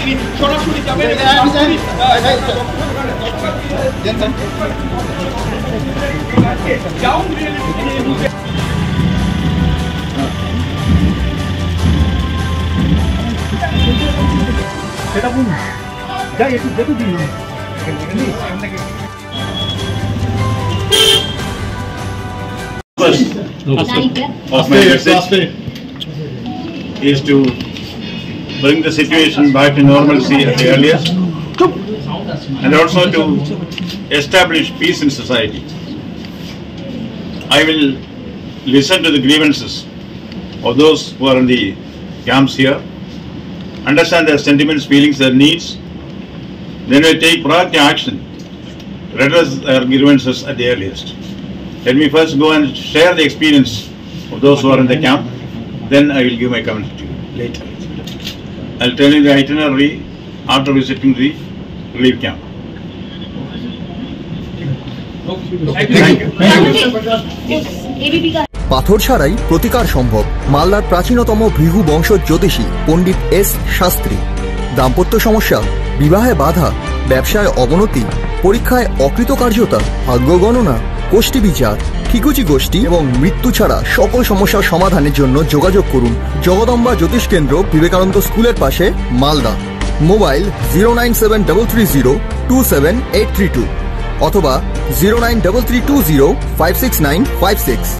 আপনি সরাসরি যাবেন সেটা বলুন যাই একটু দেখে দিন of my message is to bring the situation back to normalcy at the earliest and also to establish peace in society. I will listen to the grievances of those who are in the camps here, understand their sentiments, feelings, their needs, then I take proactive action to redress their grievances at the earliest. Let me first go and share the experience of those who are in the camp, then I will give my comment to you later. I'll tell you the itinerary after visiting the relief camp. Thank you. পাথর ছাড়াই প্রতিকার সম্ভব। মালদার প্রাচীনতম ভৃগু বংশ জ্যোতিষী পণ্ডিত S Shastri. দাম্পত্য সমস্যা, বিবাহে বাধা, ব্যবসায় অবনতি, পরীক্ষায় অকৃতকার্যতা, ভাগ্য গণনা, গোষ্ঠী বিচার, ঠিকুচি গোষ্ঠী এবং মৃত্যু ছাড়া সকল সমস্যার সমাধানের জন্য যোগাযোগ করুন জগদম্বা জ্যোতিষ কেন্দ্র, বিবেকানন্দ স্কুলের পাশে, মালদা। মোবাইল 09730278332 অথবা 09332056956।